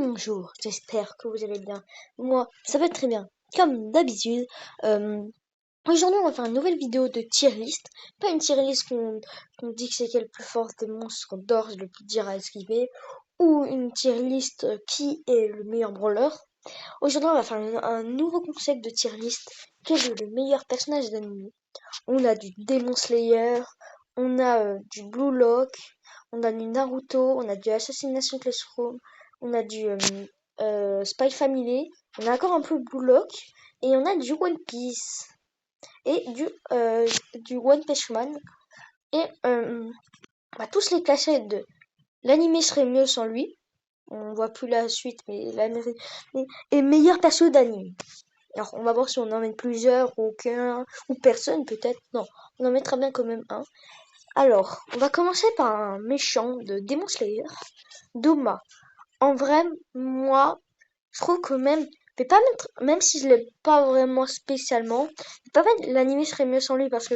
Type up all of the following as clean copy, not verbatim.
Bonjour, j'espère que vous allez bien. Moi, ça va très bien. Comme d'habitude, euh, aujourd'hui on va faire une nouvelle vidéo de tier list. Pas une tier list qu'on dit que c'est quel le plus fort des monstres d'or, le plus dur à esquiver, ou une tier list qui est le meilleur brawler. Aujourd'hui on va faire un nouveau concept de tier list. Quel est le meilleur personnage d'anime? On a du Demon Slayer, on a du Blue Lock, on a du Naruto, on a du Assassination Classroom, on a du Spy Family, on a encore un peu Blue Lock, et on a du One Piece, et du One Punch Man. Et on va tous les classer de l'anime serait mieux sans lui. On voit plus la suite, mais l'anime est meilleur perso d'anime. Alors, on va voir si on en met plusieurs, ou aucun, ou personne peut-être. Non, on en mettra bien quand même un. Alors, on va commencer par un méchant de Demon Slayer, Doma. En vrai, moi, je trouve que même, je vais pas mettre, même si je l'aime pas vraiment spécialement, je vais pas mettre l'anime serait mieux sans lui parce que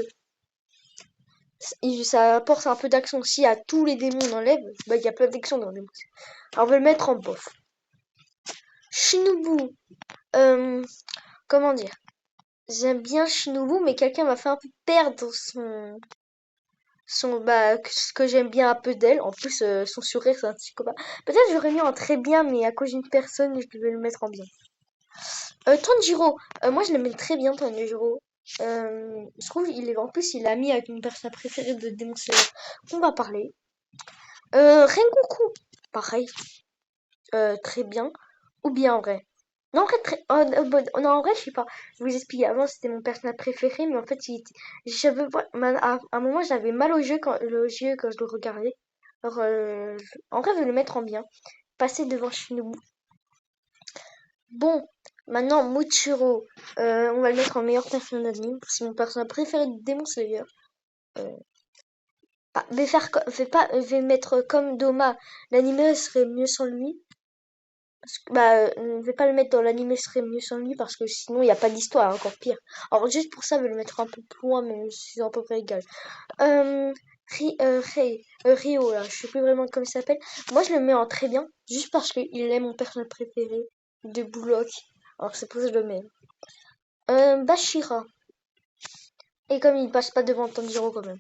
ça apporte un peu d'action. Si à tous les démons on enlève, bah il y a pas d'action dans Demon Slayer. Alors, on va le mettre en bof. Shinobu, comment dire? J'aime bien Shinobu, mais quelqu'un m'a fait un peu perdre ce que j'aime bien un peu d'elle. En plus, son sourire, c'est un psychopathe. Peut-être j'aurais mis en très bien, mais à cause d'une personne, je devais le mettre en bien. Tanjiro, moi je l'aime très bien, Tanjiro. Je trouve en plus il est ami avec une personne préférée de Demon Slayer. On va parler. Rengoku, pareil, très bien. Ou bien en vrai. Non, en vrai, non, en vrai, je sais pas. Je vous explique. Avant, c'était mon personnage préféré, mais en fait, à un moment, j'avais mal le yeux quand je le regardais. Alors, en vrai, je vais le mettre en bien. Passer devant Shinobu. Bon, maintenant, Muchiro. On va le mettre en meilleur personnage d'anime. C'est mon personnage préféré de Demon Slayer. Euh, je vais mettre comme Doma. L'anime serait mieux sans lui. Je vais pas le mettre dans l'anime serait mieux sans lui parce que sinon il n'y a pas d'histoire, encore pire. Alors juste pour ça, je vais le mettre un peu plus loin, mais c'est à peu près égal. Rio, là, je sais plus vraiment comment il s'appelle. Moi, je le mets en très bien, juste parce qu'il est mon personnage préféré de Bullock. Alors c'est pour ça que je le mets. Bashira. Et comme il passe pas devant Tanjiro quand même.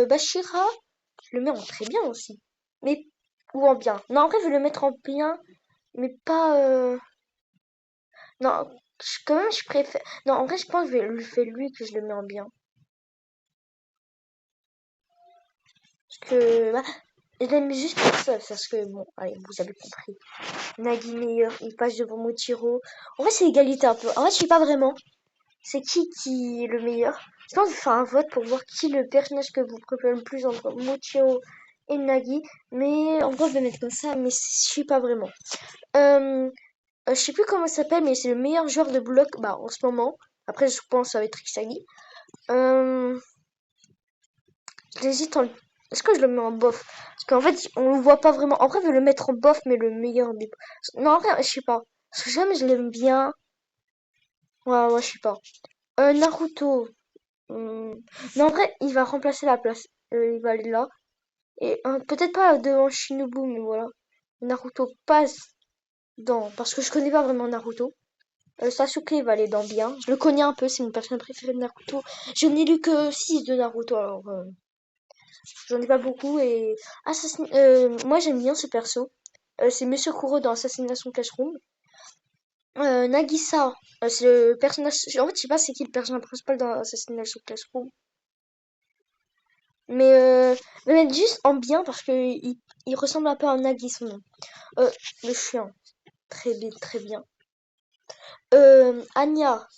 Bashira, je le mets en très bien aussi. Mais, ou en bien. Non, en vrai, je vais le mettre en bien, mais pas... Non, quand même, je préfère. Non, en vrai, je pense que je vais le faire lui que je le mets en bien. Parce que. Je l'aime juste pour ça. Parce que, bon, allez, vous avez compris. Nagi meilleur, il passe devant Mochiro. En vrai, c'est égalité un peu. En vrai, je sais pas vraiment. C'est qui est le meilleur. Je pense que je vais faire un vote pour voir qui est le personnage que vous préférez le plus entre Mochiro et Nagi. Mais en vrai, je vais mettre comme ça, mais je sais pas vraiment. Je sais plus comment il s'appelle, mais c'est le meilleur joueur de bloc en ce moment. Après, je pense que ça va être Isagi. Euh, J'hésite en... Est-ce que je le mets en bof? Parce qu'en fait, on le voit pas vraiment. En vrai, je vais le mettre en bof, mais le meilleur des... Non, en vrai, je sais pas. Parce que jamais je l'aime bien. Ouais, je sais pas. Naruto. Non, en vrai, il va remplacer la place. Il va aller là. Et peut-être pas devant Shinobu, mais voilà. Naruto passe dans... Parce que je connais pas vraiment Naruto. Sasuke va aller dans bien. Je le connais un peu, c'est mon personnage préféré de Naruto. Je n'ai lu que 6 de Naruto, alors... J'en ai pas beaucoup et moi j'aime bien ce perso. C'est Monsieur Kuro dans Assassination Classroom. Nagisa, c'est le personnage. En fait, je sais pas c'est qui le personnage principal dans Assassination Classroom. Mais je vais mettre juste en bien parce que il ressemble un peu à Nagi son nom. Le chien, très bien, très bien. Anya,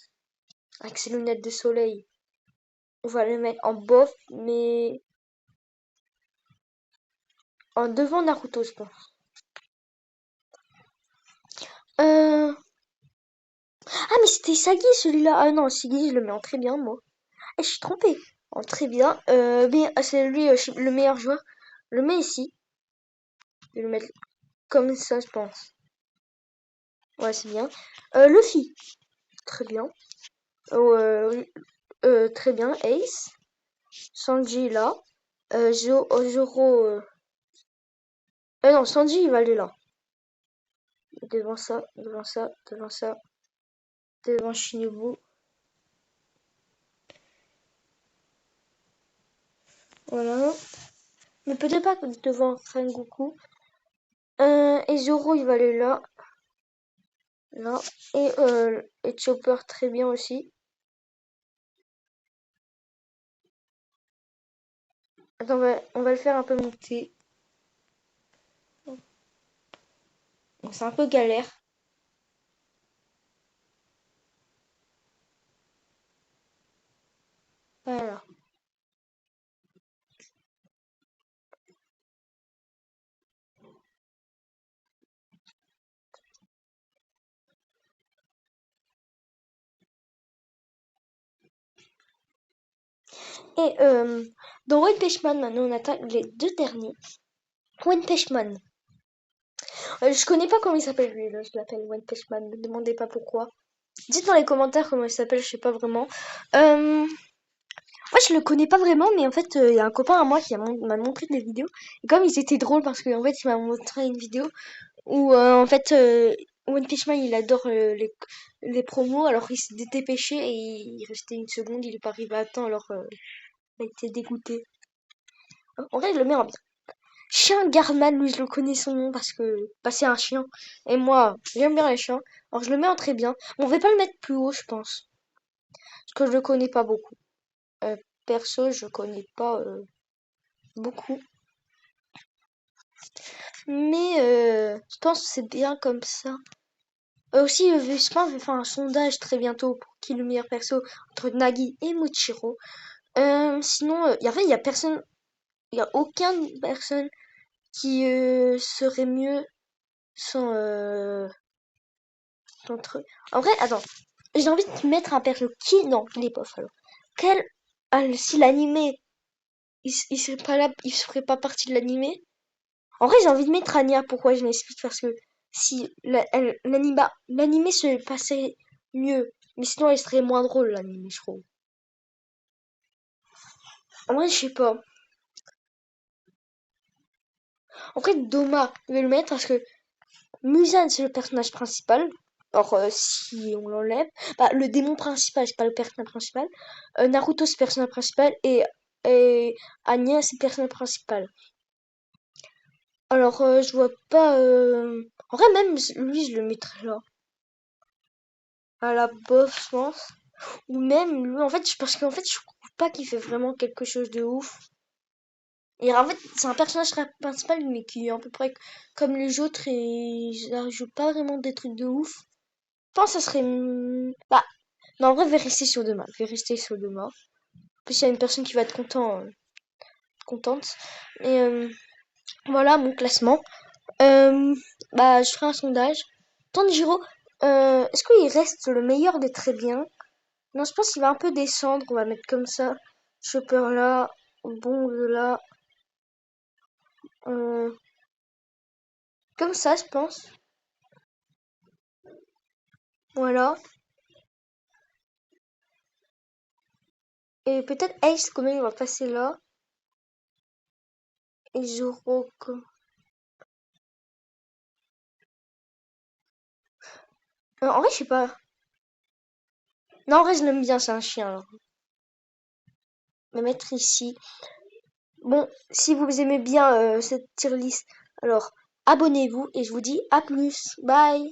avec ses lunettes de soleil. On va le mettre en bof, mais en devant Naruto, je pense. Euh, Ah, mais c'était Sagi celui-là. Ah non, Sagi, je le mets en très bien, moi. Eh, je suis trompée. En très bien. Mais c'est lui le meilleur joueur. Je le mets ici. Je vais le mettre comme ça, je pense. Ouais, c'est bien. Luffy. Très bien. Oui, très bien. Ace. Sanji là. Zoro. Non, Sanji, il va aller là. Devant ça, devant ça, devant ça, devant Shinobu. Voilà. Mais peut-être pas devant Rengoku. Et Zoro, il va aller là. Là. Et Chopper, très bien aussi. Attends, on va le faire un peu monter. Bon, c'est un peu galère. Voilà. Et dans One Punch Man, maintenant, on attaque les deux derniers. One Punch Man. Je connais pas comment il s'appelle lui, là, je l'appelle One Punch Man, ne me demandez pas pourquoi. Dites dans les commentaires comment il s'appelle, je sais pas vraiment. Moi je le connais pas vraiment, mais en fait il y a un copain à moi qui m'a montré des vidéos. Et comme ils étaient drôles parce qu'en fait il m'a montré une vidéo où en fait One Punch Man il adore les promos, alors il s'est dépêché et il restait une seconde, il est pas arrivé à temps, alors il a été dégoûté. En vrai je le mets en bien. Chien Garman, lui je le connais son nom parce que bah, c'est un chien. Et moi j'aime bien les chiens. Alors je le mets en très bien. On va pas le mettre plus haut je pense. Parce que je le connais pas beaucoup. Euh, Perso je connais pas beaucoup. Mais je pense que c'est bien comme ça. Aussi, Vespin va faire un sondage très bientôt pour qui est le meilleur perso entre Nagi et Mochiro. Sinon, il y a personne, il y a aucune personne qui serait mieux sans entre. En vrai, attends, j'ai envie de mettre un perso qui non, il est pas alors. Quel si l'animé il serait pas là, il ferait pas partie de l'animé. En vrai, j'ai envie de mettre Anya. Pourquoi je m'explique parce que si l'animé se passait mieux, mais sinon il serait moins drôle l'animé, je trouve. En vrai, je sais pas. En fait, Doma, je vais le mettre parce que Muzan c'est le personnage principal. Alors si on l'enlève, bah, le démon principal c'est pas le personnage principal. Naruto c'est le personnage principal et Anya c'est le personnage principal. Alors je vois pas. En vrai même lui je le mettrais là à la bof je pense. Ou même lui, en fait, parce qu'en fait, je trouve pas qu'il fait vraiment quelque chose de ouf. Et en fait, c'est un personnage principal, mais qui est à peu près comme les autres et il n'arrive pas vraiment des trucs de ouf. Je pense que ça serait. Bah, non, en vrai, je vais rester sur demain. Je vais rester sur demain. En plus, il y a une personne qui va être contente. Et voilà mon classement. Euh, Bah, je ferai un sondage. Tanjiro, est-ce qu'il reste le meilleur des très bien? Non, je pense qu'il va un peu descendre. On va mettre comme ça. Chopper là. Bon là. Euh, Comme ça, je pense. Voilà. Et peut-être Ace, quand même, il va passer là. Et Zoro. En vrai, je sais pas. Non, en vrai, je l'aime bien, c'est un chien. Alors. Je vais mettre ici. Bon, si vous aimez bien cette tier list, alors abonnez-vous et je vous dis à plus. Bye.